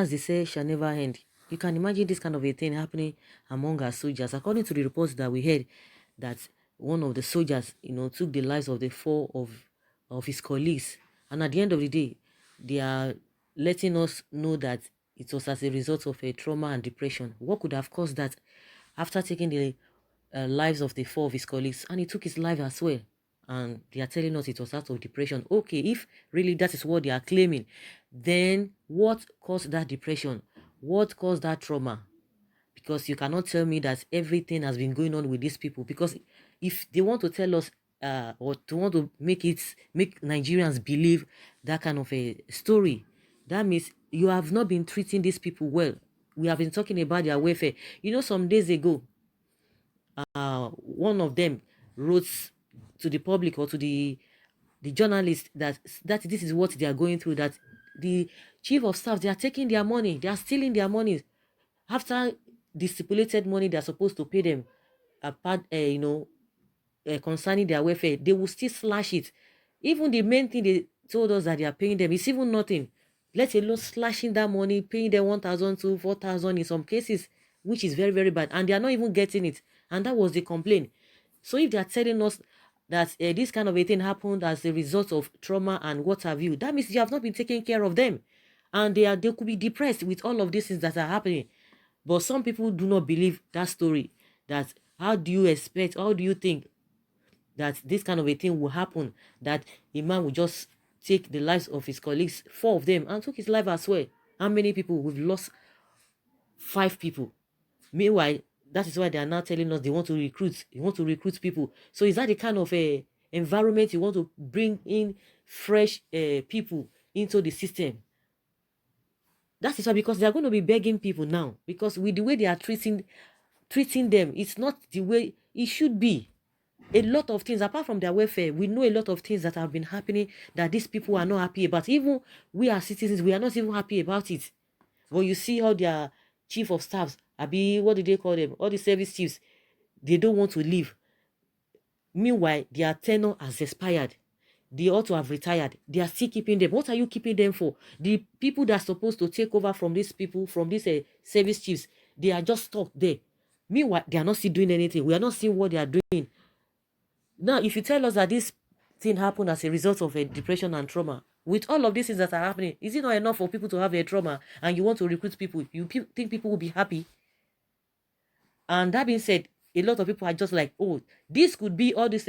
as they say, shall never end. You can imagine this kind of a thing happening among our soldiers. According to the reports that we heard, that one of the soldiers, took the lives of the four of his colleagues. And at the end of the day, they are letting us know that it was as a result of a trauma and depression. What could have caused that after taking the lives of the four of his colleagues, and he took his life as well? And they are telling us it was out of depression. Okay, if really that is what they are claiming, then what caused that depression? What caused that trauma? Because you cannot tell me that everything has been going on with these people. Because if they want to tell us or to want to make Nigerians believe that kind of a story, that means you have not been treating these people well. We have been talking about their welfare. Some days ago, one of them wrote to the public or to the journalist that this is what they are going through, that the chief of staff, they are taking their money, they are stealing their money after the stipulated money they're supposed to pay them, apart concerning their welfare. They will still slash it. Even the main thing they told us that they are paying them, it's even nothing, let alone slashing that money, paying them 1,000 to 4,000 in some cases, which is very, very bad, and they are not even getting it. And that was the complaint. So if they are telling us that this kind of a thing happened as a result of trauma and what have you, that means you have not been taking care of them, and they could be depressed with all of these things that are happening. But some people do not believe that story. That how do you think that this kind of a thing will happen, that a man will just take the lives of his colleagues, four of them, and took his life as well? How many people? We've lost 5 people. Meanwhile, that is why they are now telling us they want to recruit people. So is that the kind of a environment you want to bring in fresh people into the system? That is why, because they are going to be begging people now, because with the way they are treating them, it's not the way it should be. A lot of things, apart from their welfare, we know a lot of things that have been happening that these people are not happy about. Even we as citizens, we are not even happy about it. But you see how their chief of staffs, what do they call them? All the service chiefs, they don't want to leave. Meanwhile, their tenure has expired. They ought to have retired. They are still keeping them. What are you keeping them for? The people that are supposed to take over from these people, from these service chiefs, they are just stuck there. Meanwhile, they are not still doing anything. We are not seeing what they are doing. Now, if you tell us that this thing happened as a result of a depression and trauma, with all of these things that are happening, is it not enough for people to have a trauma and you want to recruit people? You think people will be happy? And that being said, a lot of people are just like, oh, this could be all these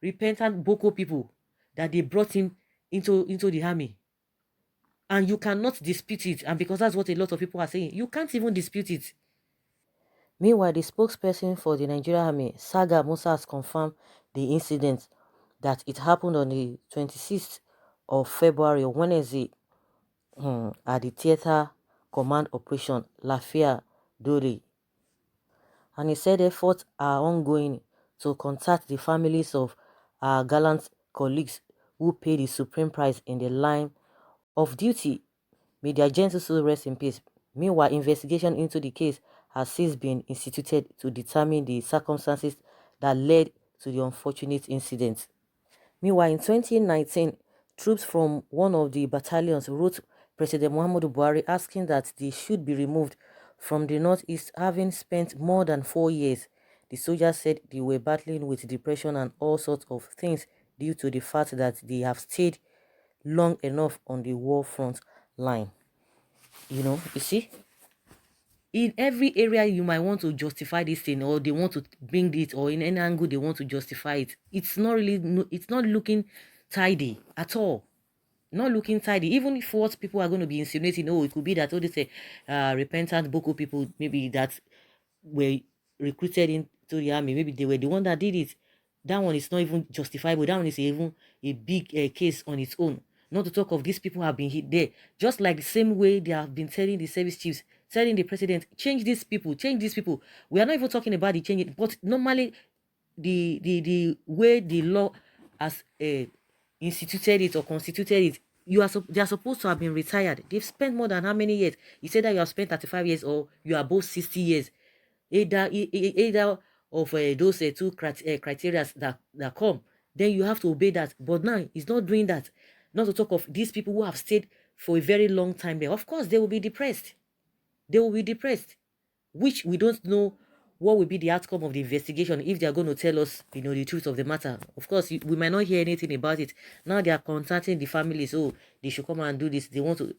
repentant Boko people that they brought him into the army. And you cannot dispute it. And because that's what a lot of people are saying, you can't even dispute it. Meanwhile, the spokesperson for the Nigerian Army, Saga Musa, has confirmed the incident, that it happened on the 26th of February, Wednesday, at the Theater Command Operation Lafia Dori. And he said efforts are ongoing to contact the families of our gallant colleagues who paid the supreme price in the line of duty. May their gentle soul rest in peace. Meanwhile, investigation into the case has since been instituted to determine the circumstances that led to the unfortunate incident. Meanwhile, in 2019, troops from one of the battalions wrote President Muhammadu Buhari asking that they should be removed from the northeast, having spent more than 4 years. The soldiers said they were battling with depression and all sorts of things due to the fact that they have stayed long enough on the war front line. You see, in every area you might want to justify this thing, or they want to bring it, or in any angle they want to justify it, it's not looking tidy at all. Not looking tidy. Even if what people are going to be insinuating, oh, it could be that all these repentant Boko people, maybe that were recruited into the army, maybe they were the one that did it. That one is not even justifiable. That one is even a big case on its own. Not to talk of these people have been hit there. Just like the same way they have been telling the service chiefs, telling the president, change these people, change these people. We are not even talking about the change, but normally the way the law has instituted it or constituted it, they are supposed to have been retired. They've spent more than how many years? You said that you have spent 35 years or you are both 60 years. Either of those two criteria that come, then you have to obey that. But now he's not doing that. Not to talk of these people who have stayed for a very long time there, of course they will be depressed. They will be depressed, which we don't know what will be the outcome of the investigation if they are going to tell us, the truth of the matter. Of course, we might not hear anything about it. Now they are contacting the families. Oh, they should come and do this. They want to,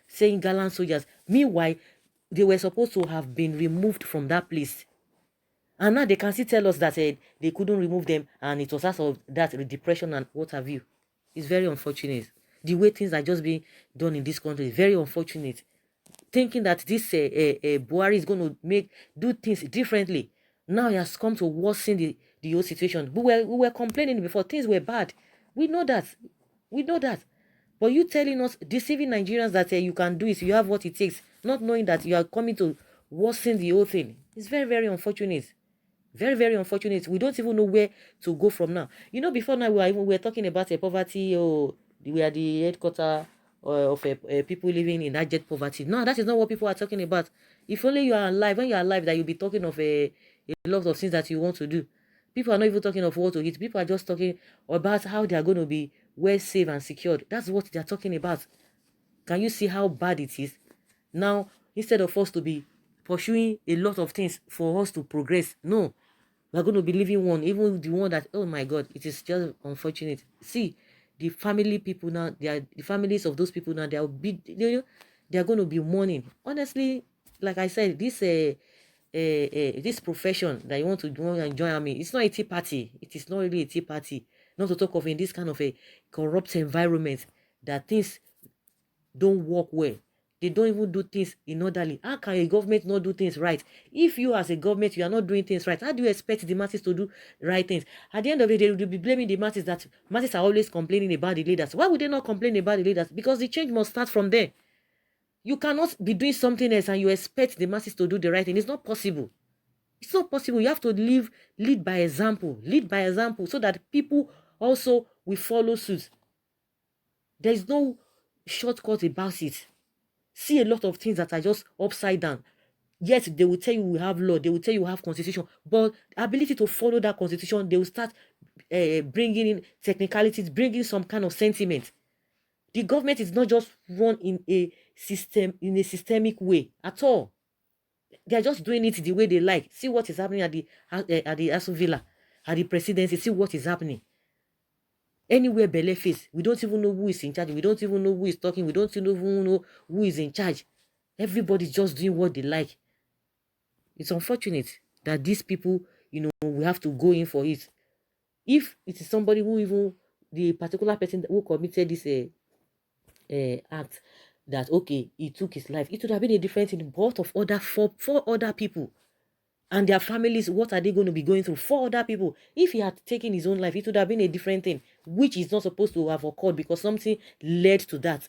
saying gallant soldiers. Meanwhile, they were supposed to have been removed from that place. And now they can still tell us that they couldn't remove them and it was because of that depression and what have you. It's very unfortunate. The way things are just being done in this country is very unfortunate. Thinking that this Buhari is going to do things differently. Now he has come to worsen the whole situation. We were complaining before. Things were bad. We know that. We know that. But you telling us, deceiving Nigerians that you can do it, you have what it takes, not knowing that you are coming to worsen the whole thing. It's very, very unfortunate. Very, very unfortunate. We don't even know where to go from now. Before now we were talking about poverty, or we are the headquarter of people living in abject poverty. No, that is not what people are talking about. If only you are alive, when you are alive, that you'll be talking of a lot of things that you want to do. People are not even talking of what to eat. People are just talking about how they are going to be well, safe and secured. That's what they are talking about. Can you see how bad it is? Now, instead of us to be pursuing a lot of things for us to progress, no, we're going to be leaving one, even the one that, oh my God, it is just unfortunate. See, the family people now, the families of those people now, they are going to be mourning. Honestly, like I said, this profession that you want to do and join army, it's not a tea party. It is not really a tea party. Not to talk of in this kind of a corrupt environment that things don't work well. They don't even do things in orderly. How can a government not do things right? If you as a government, you are not doing things right, how do you expect the masses to do right things? At the end of the day, they will be blaming the masses, that masses are always complaining about the leaders. Why would they not complain about the leaders? Because the change must start from there. You cannot be doing something else and you expect the masses to do the right thing. It's not possible. It's not possible. You have to lead by example. Lead by example so that people also will follow suit. There is no shortcut about it. See a lot of things that are just upside down. Yes, they will tell you we have law, they will tell you we have constitution, but ability to follow that constitution, they will start bringing in technicalities, bringing some kind of sentiment. The government is not just run in a systemic way at all. They are just doing it the way they like. See what is happening at the Aso Villa, at the presidency. See what is happening. Anywhere Bele face, we don't even know who is in charge. We don't even know who is talking. We don't even know who is in charge. Everybody's just doing what they like. It's unfortunate that these people, we have to go in for it. If it is somebody who even, the particular person who committed this act, that, okay, he took his life, it would have been a different thing. But of other four other people and their families, what are they going to be going through? 4 other people. If he had taken his own life, it would have been a different thing, which is not supposed to have occurred because something led to that.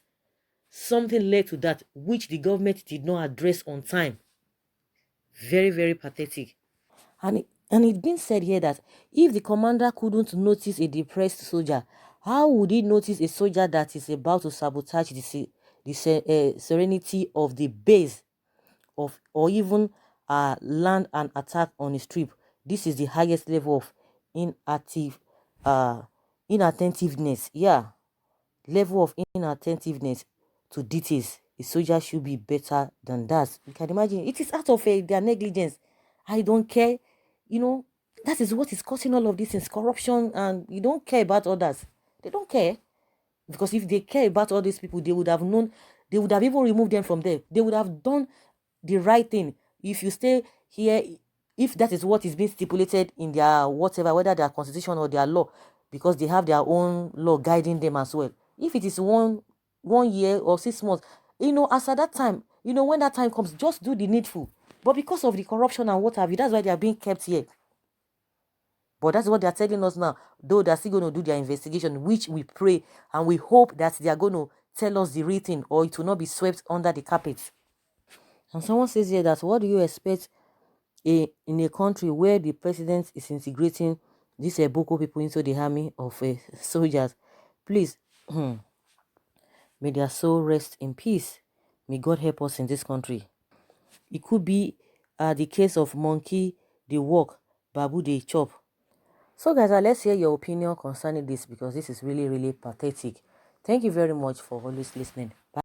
Something led to that, which the government did not address on time. Very, very pathetic. And it's been said here that if the commander couldn't notice a depressed soldier, how would he notice a soldier that is about to sabotage the serenity of the base, or even land an attack on his trip? This is the highest level of inattentiveness. Yeah, level of inattentiveness to details. A soldier should be better than that. You can imagine. It is out of their negligence. I don't care. That is what is causing all of this is corruption, and you don't care about others. They don't care. Because if they care about all these people, they would have known, they would have even removed them from there. They would have done the right thing. If you stay here, if that is what is being stipulated in their whatever, whether their constitution or their law, because they have their own law guiding them as well. If it is 1 year or 6 months, as at that time, when that time comes, just do the needful. But because of the corruption and what have you, that's why they are being kept here. But that's what they're telling us now, though they're still going to do their investigation, which we pray and we hope that they are going to tell us the real thing, or it will not be swept under the carpet. And someone says here that, what do you expect in a country where the president is integrating these Boko people into the army of soldiers? Please, may their soul rest in peace. May God help us in this country. It could be the case of monkey they walk, babu they chop. So guys, let's hear your opinion concerning this, because this is really, really pathetic. Thank you very much for always listening. Bye.